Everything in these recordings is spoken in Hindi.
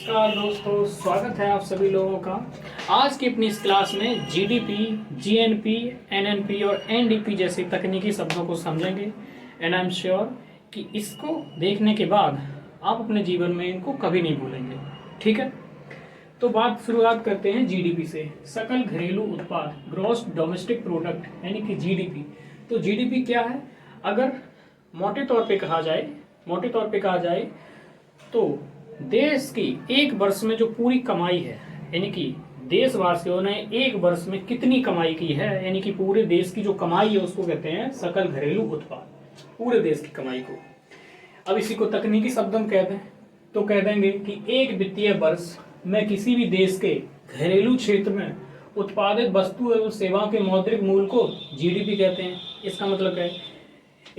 नमस्कार दोस्तों, स्वागत है आप सभी लोगों का। आज की अपनी इस क्लास में जीडीपी, जीएनपी, एनएनपी और एनडीपी जैसे तकनीकी शब्दों को समझेंगे। एंड आई एम श्योर कि इसको देखने के बाद आप अपने जीवन में इनको कभी नहीं भूलेंगे। ठीक है, तो शुरुआत करते हैं जीडीपी से। सकल घरेलू उत्पाद, ग्रॉस डोमेस्टिक प्रोडक्ट, यानी कि जीडीपी। तो जीडीपी क्या है? अगर मोटे तौर पे कहा जाए तो देश की एक वर्ष में जो पूरी कमाई है, यानी कि देशवासियों ने एक वर्ष में कितनी कमाई की है, यानी कि पूरे देश की जो कमाई है उसको कहते हैं सकल घरेलू उत्पाद, पूरे देश की कमाई को। अब इसी को तकनीकी शब्द में कहते हैं तो कह देंगे कि एक वित्तीय वर्ष में किसी भी देश के घरेलू क्षेत्र में उत्पादित वस्तु एवं सेवाओं के मौद्रिक मूल्य को जीडीपी कहते हैं। इसका मतलब क्या है?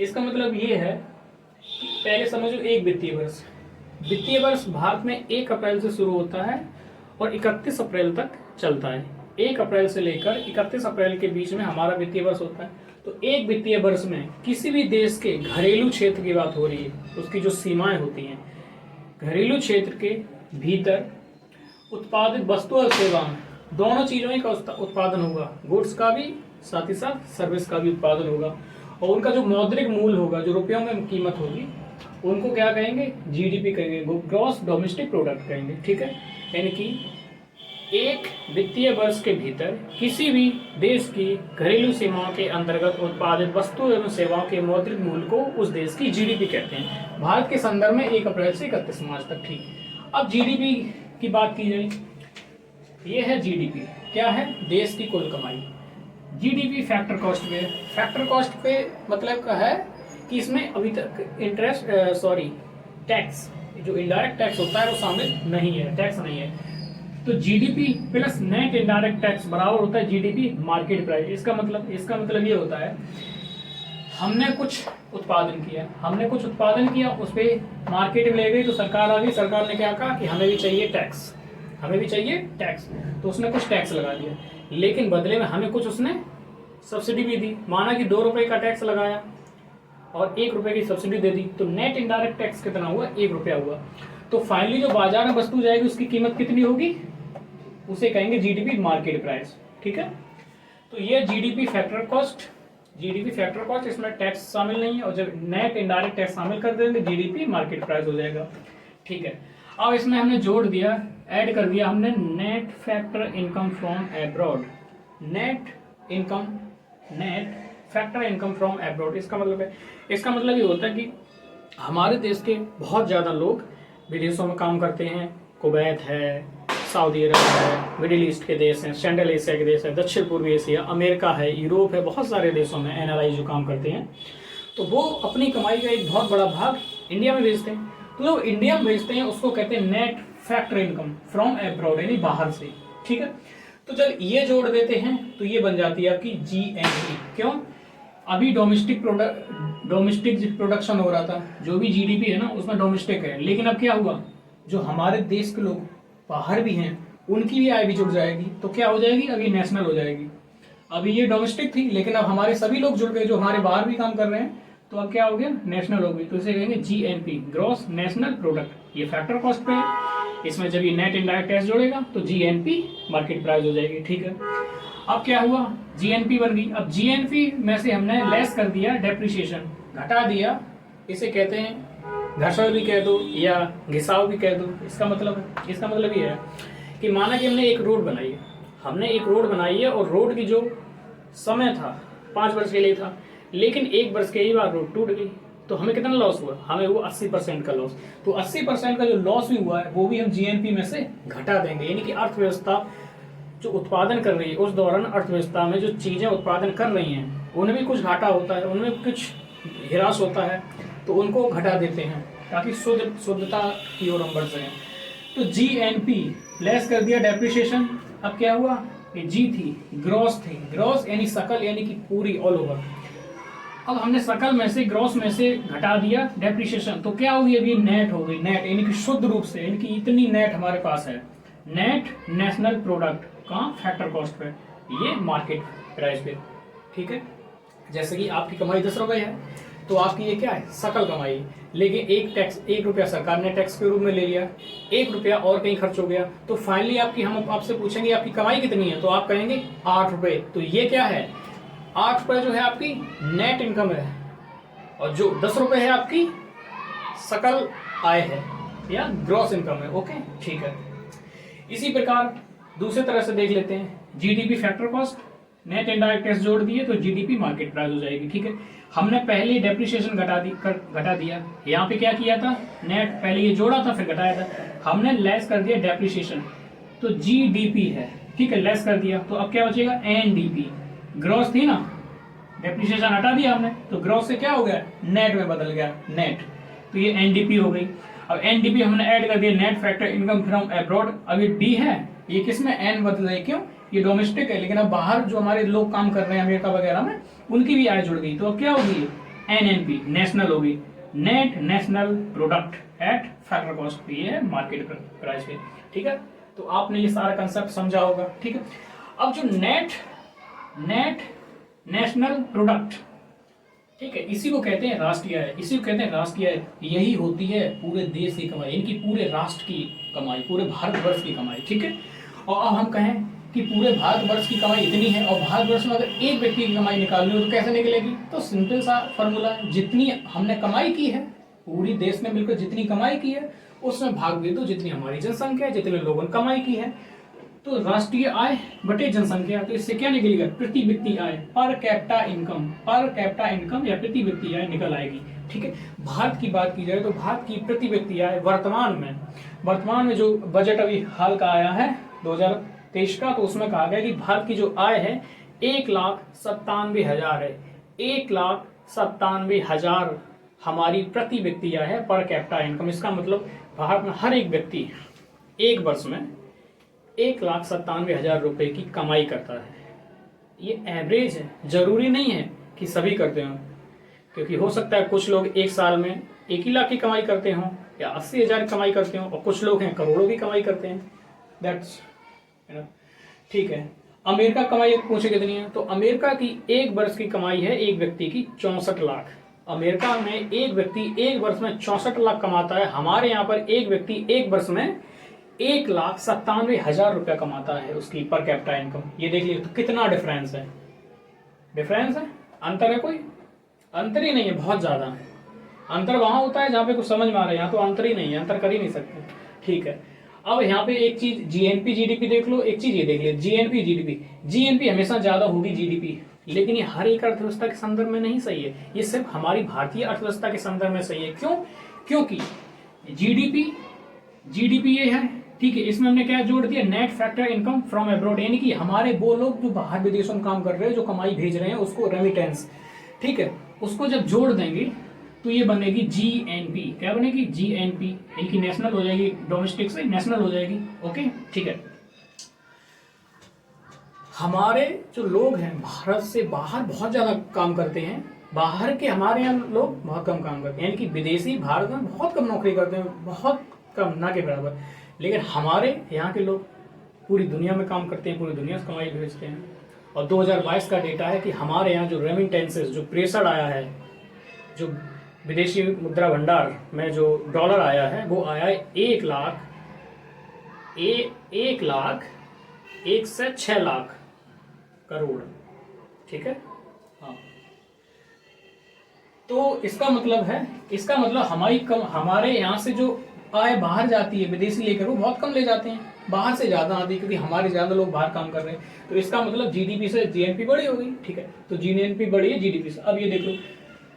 इसका मतलब ये है कि पहले समझो, एक वित्तीय वर्ष भारत में 1 अप्रैल से शुरू होता है और 31 अप्रैल तक चलता है। 1 अप्रैल से लेकर 31 अप्रैल के बीच में हमारा वित्तीय वर्ष होता है। तो एक वित्तीय वर्ष में किसी भी देश के घरेलू क्षेत्र की बात हो रही है, उसकी जो सीमाएं होती हैं, घरेलू क्षेत्र के भीतर उत्पादित वस्तु और सेवा, दोनों चीजों का उत्पादन होगा, गुड्स का भी साथ ही साथ सर्विस का भी उत्पादन होगा, और उनका जो मौद्रिक मूल्य होगा, जो रुपयों में कीमत होगी, उनको क्या कहेंगे? जीडीपी कहेंगे, ग्रॉस डोमेस्टिक प्रोडक्ट कहेंगे। ठीक है, यानी कि एक वित्तीय वर्ष के भीतर किसी भी देश की घरेलू सीमाओं के अंतर्गत उत्पादित वस्तु एवं सेवाओं के मौद्रिक मूल्य को उस देश की जीडीपी कहते हैं। भारत के संदर्भ में 1 अप्रैल से 31 मार्च तक। ठीक, अब जीडीपी की बात की जाए, यह है जीडीपी। क्या है? देश की कुल कमाई। जीडीपी फैक्टर कॉस्ट पे मतलब का है कि इसमें अभी तक टैक्स, जो इनडायरेक्ट टैक्स होता है वो शामिल नहीं है, टैक्स नहीं है। तो GDP plus net indirect tax बराबर होता है जीडीपी मार्केट प्राइस। इसका मतलब ये होता है, हमने कुछ उत्पादन किया, उस पर मार्केट में ले गई तो सरकार आ गई, सरकार ने क्या कहा कि हमें भी चाहिए टैक्स, तो उसने कुछ टैक्स लगा दिया, लेकिन बदले में हमें कुछ उसने सब्सिडी भी दी। माना कि 2 रुपए का टैक्स लगाया और 1 रुपए की सब्सिडी दे दी, तो नेट इनडायरेक्ट टैक्स कितना हुआ? 1 रुपया हुआ। तो फाइनली जो बाजार में वस्तु जाएगी उसकी कीमत कितनी होगी? उसे कहेंगे जीडीपी मार्केट प्राइस। ठीक है, तो ये जीडीपी फैक्टर कॉस्ट, इसमें टैक्स शामिल नहीं है, और जब नेट इनडायरेक्ट टैक्स शामिल कर देंगे जीडीपी मार्केट प्राइस हो जाएगा। ठीक है, अब इसमें हमने जोड़ दिया, ऐड कर दिया हमने net factor income from abroad, net factor income from abroad. इसका मतलब ये होता है कि हमारे देश के बहुत ज़्यादा लोग विदेशों में काम करते हैं। कुवैत है, सऊदी अरब है, मिडिल ईस्ट के देश हैं, सेंट्रल एशिया के देश है, दक्षिण पूर्वी एशिया, अमेरिका है, यूरोप है, बहुत सारे देशों में एनआरआई जो काम करते हैं, तो वो अपनी कमाई का एक बहुत बड़ा भाग इंडिया में भेजते हैं। तो जो इंडिया में भेजते हैं उसको कहते हैं net factor income from abroad, यानी बाहर से। ठीक है, तो जब ये जोड़ देते हैं तो ये बन जाती है आपकी जीएनपी। क्यों? अभी डोमेस्टिक प्रोडक्शन हो रहा था, जो भी जीडीपी है ना उसमें डोमेस्टिक है, लेकिन अब क्या हुआ, जो हमारे देश के लोग बाहर भी हैं उनकी भी आय भी जुड़ जाएगी, तो क्या हो जाएगी? अभी नेशनल हो जाएगी। अभी ये डोमेस्टिक थी, लेकिन अब हमारे सभी लोग जुड़ गए जो हमारे बाहर भी काम कर रहे हैं, तो अब क्या हो गया? नेशनल हो गई। तो इसे कहेंगे जीएनपी, ग्रॉस नेशनल प्रोडक्ट। ये फैक्टर कॉस्ट पे है, इसमें जब ये नेट इनडायरेक्ट टैक्स जोड़ेगा तो जीएनपी मार्केट प्राइस हो जाएगी। ठीक है, अब क्या हुआ? जीएनपी बन गई। अब जीएनपी में से हमने लेस कर दिया डेप्रिसिएशन, घटा दिया, इसे कहते हैं घर्षण भी कह दो या घिसाव भी कह दो। इसका मतलब ये है कि माना कि हमने एक रोड बनाई है और रोड की जो समय था 5 वर्ष के लिए था, लेकिन 1 वर्ष के ही बाद रोड टूट गई, तो हमें कितना लॉस हुआ? हमें हुआ 80% का लॉस। तो 80% का जो लॉस भी हुआ है वो भी हम जीएनपी में से घटा देंगे, यानी कि अर्थव्यवस्था जो उत्पादन कर रही है उस दौरान अर्थव्यवस्था में जो चीजें उत्पादन कर रही हैं उनमें भी कुछ घाटा होता है, उनमें कुछ हिरास होता है, तो उनको घटा देते हैं ताकि शुद्धता की ओर हम बढ़ सकें। तो जीएनपी लेस कर दिया डेप्रिसिएशन। अब क्या हुआ? ये जी थी, ग्रॉस यानी सकल, यानी कि पूरी, ऑल ओवर। अब हमने सकल में से, ग्रॉस में से घटा दिया डेप्रिसिएशन, तो क्या होगी? अभी नेट हो गई, नेट यानी कि शुद्ध रूप से, यानी कि इतनी नेट हमारे पास है, नेट नेशनल प्रोडक्ट कहाँ? फैक्टर कॉस्ट पे, ये मार्केट प्राइस पे। ठीक है, जैसे कि आपकी कमाई 10 रुपए है, तो आपकी ये क्या है, सकल कमाई। लेकिन एक रुपया सरकार ने टैक्स के रूप में ले लिया, 1 रुपया और कहीं खर्च हो गया, तो फाइनली आपकी, हम आपसे पूछेंगे आपकी कमाई कितनी है, तो आप कहेंगे 8 रुपये। तो ये क्या है, 8 रुपये जो है आपकी नेट इनकम है, और जो 10 रुपये है आपकी सकल आय है या ग्रॉस इनकम है। ओके, ठीक है। इसी प्रकार दूसरे तरह से देख लेते हैं, GDP factor cost, net indirect tax जोड़ दिए तो जीडीपी मार्केट प्राइस हो जाएगी। ठीक है, हमने पहले डेप्रिसिएशन घटा दिया, यहाँ पे क्या किया था, नेट पहले ये जोड़ा था फिर घटाया था, हमने लेस कर दिया डेप्रिसिएशन, तो जीडीपी है। ठीक है, लेस कर दिया, तो अब क्या बचेगा, एनडीपी। ग्रॉस थी ना, डेप्रिसिएशन हटा दिया हमने, तो ग्रॉस से क्या हो गया, नेट में बदल गया, नेट, तो ये एनडीपी हो गई। अब एनडीपी हमने ऐड कर दिया, net factor income from abroad. अब ये डी है, ये किस में एन बदल है, क्यों, ये डोमेस्टिक है, लेकिन अब बाहर जो हमारे लोग काम कर रहे हैं अमेरिका वगैरह में, उनकी भी आय जुड़ गई, तो अब क्या होगी, एनएनपी, नेशनल होगी, net national product at factor cost, ये है मार्केट प्राइस पे। ठीक है, तो आपने ये सारा कंसेप्ट समझा होगा। ठीक है, अब जो नेट नेशनल प्रोडक्ट, ठीक है, इसी को कहते हैं राष्ट्रीय आय, इसी को कहते हैं राष्ट्रीय आय। यही होती है पूरे देश की कमाई, इनकी पूरे राष्ट्र की कमाई, पूरे भारतवर्ष की कमाई। ठीक है, और अब हम कहें कि पूरे भारतवर्ष की कमाई इतनी है, और भारतवर्ष में अगर एक व्यक्ति की कमाई निकालनी हो तो कैसे निकलेगी, तो सिंपल सा फॉर्मूला है, जितनी हमने कमाई की है, पूरी देश में मिलकर जितनी कमाई की है, उसमें भाग दे दो जितनी हमारी जनसंख्या है, जितने लोगों ने कमाई की है, तो राष्ट्रीय आय बटे जनसंख्या, तो इससे क्या निकलेगा, प्रति व्यक्ति आय, पर कैपिटा इनकम या प्रति व्यक्ति आय निकल आएगी। ठीक है, भारत की बात की जाए तो भारत की प्रति व्यक्ति आय वर्तमान में जो बजट अभी हाल का आया है 2023 का, तो उसमें कहा गया कि भारत की जो आय है 1,97,000 है, 1,97,000 हमारी प्रति व्यक्ति आय है, पर कैपिटा इनकम। इसका मतलब भारत में हर एक व्यक्ति एक वर्ष में 1,97,000 रुपए की कमाई करता है। ये एवरेज है, जरूरी नहीं है कि सभी करते हो, क्योंकि हो सकता है कुछ लोग एक साल में 1 ही लाख की कमाई करते हों या 80,000 की कमाई करते हों, और कुछ लोग हैं करोड़ों की कमाई करते हैं। दैट्स ठीक है। अमेरिका कमाई पूछे कितनी है, तो अमेरिका की एक वर्ष की कमाई है एक व्यक्ति की 64 लाख। अमेरिका में एक व्यक्ति एक वर्ष में 64 लाख कमाता है, हमारे यहाँ पर एक व्यक्ति एक वर्ष में 1,97,000 रुपया कमाता है उसकी पर कैपिटा इनकम। ये देख लीजिए तो कितना डिफरेंस है, अंतर है, कोई अंतर ही नहीं है, बहुत ज्यादा है। अंतर वहां होता है जहां पे कुछ समझ में आ रहा है, यहाँ तो अंतर ही नहीं है, अंतर कर ही नहीं सकते। ठीक है, अब यहाँ पे एक चीज जीएनपी जीडीपी देख लो, एक चीज ये देख लो, जीएनपी जीडीपी, जीएनपी हमेशा ज्यादा होगी जीडीपी, लेकिन ये हर एक अर्थव्यवस्था के संदर्भ में नहीं सही है, ये सिर्फ हमारी भारतीय अर्थव्यवस्था के संदर्भ में सही है। क्यों, क्योंकि जीडीपी ये है, ठीक है, इसमें हमने क्या जोड़ दिया, net factor income from abroad, यानी कि हमारे वो लोग जो बाहर विदेशों में काम कर रहे हैं, जो कमाई भेज रहे हैं, उसको रेमिटेंस, ठीक है, उसको जब जोड़ देंगे तो ये बनेगी जीएनपी। क्या बनेगी, जीएनपी, यानी कि नेशनल हो जाएगी, डोमेस्टिक से नेशनल हो जाएगी। ओके, ठीक है। हमारे जो लोग हैं भारत से बाहर बहुत ज्यादा काम करते हैं, बाहर के हमारे यहाँ लोग बहुत कम काम करते हैं, यानी कि विदेशी भारत में बहुत कम नौकरी करते हैं, बहुत कम, ना के बराबर, लेकिन हमारे यहाँ के लोग पूरी दुनिया में काम करते हैं, पूरी दुनिया से कमाई भेजते हैं। और 2022 का डेटा है कि हमारे यहाँ जो रेमिटेंसेस, जो प्रेशर आया है, जो विदेशी मुद्रा भंडार में जो डॉलर आया है, वो आया है 1 से 6 लाख करोड़। ठीक है, हाँ, तो इसका मतलब हमारे यहाँ से जो आय बाहर जाती है विदेशी लेकर, वो बहुत कम ले जाते हैं, बाहर से ज्यादा आती है, क्योंकि हमारे ज्यादा लोग बाहर काम कर रहे हैं। तो इसका मतलब जीडीपी से जीएनपी बड़ी हो गई। ठीक है, तो जीएनपी बड़ी है जीडीपी से। अब ये देख लो,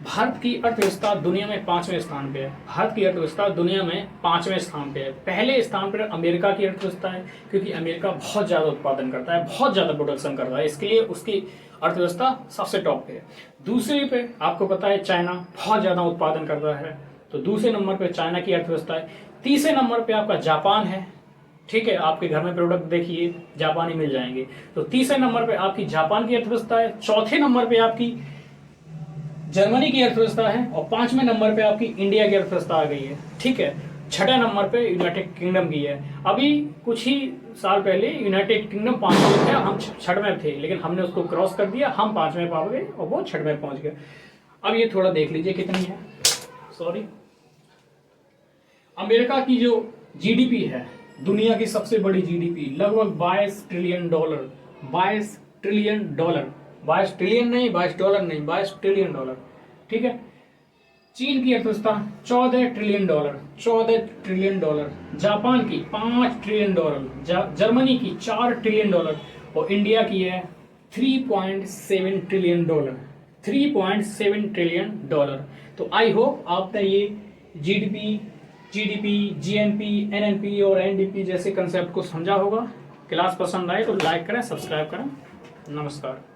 भारत की अर्थव्यवस्था दुनिया में 5वें स्थान पे है, भारत की अर्थव्यवस्था दुनिया में 5वें स्थान पे है। पहले स्थान पर अमेरिका की अर्थव्यवस्था है, क्योंकि अमेरिका बहुत ज्यादा उत्पादन करता है, बहुत ज्यादा प्रोडक्शन करता है, इसके लिए उसकी अर्थव्यवस्था सबसे टॉप पे है। दूसरे पे आपको पता है चाइना बहुत ज्यादा उत्पादन करता है, तो दूसरे नंबर पे चाइना की अर्थव्यवस्था है। तीसरे नंबर पे आपका जापान है। ठीक है, आपके घर में प्रोडक्ट देखिए जापानी मिल जाएंगे, तो तीसरे नंबर पे आपकी जापान की अर्थव्यवस्था है। चौथे नंबर पे आपकी जर्मनी की अर्थव्यवस्था है, और 5वें नंबर पे आपकी इंडिया की अर्थव्यवस्था आ गई है। ठीक है, 6ठे नंबर पे यूनाइटेड किंगडम की है। अभी कुछ ही साल पहले यूनाइटेड किंगडम 5वें थे, हम 6वें थे, लेकिन हमने उसको क्रॉस कर दिया, हम 5वें पा गए और वो 6वें पहुंच गए। अब ये थोड़ा देख लीजिए कितनी है, सॉरी। अमेरिका की जो जीडीपी है, दुनिया की सबसे बड़ी जीडीपी, लगभग 22 trillion dollar, 22 trillion dollar, 22 trillion नहीं, 22 डॉलर नहीं, 22 ट्रिलियन डॉलर, ठीक है। चीन की अर्थव्यवस्था 14 trillion dollar, 14 trillion dollar. Japan की 5 ट्रिलियन डॉलर, जर्मनी की 4 ट्रिलियन डॉलर, और इंडिया की है 3.7 ट्रिलियन डॉलर, 3.7 ट्रिलियन डॉलर। तो आई होप आपने ये जीडीपी, जीएनपी, एनएनपी और एनडीपी जैसे कंसेप्ट को समझा होगा। क्लास पसंद आए तो लाइक करें, सब्सक्राइब करें। नमस्कार।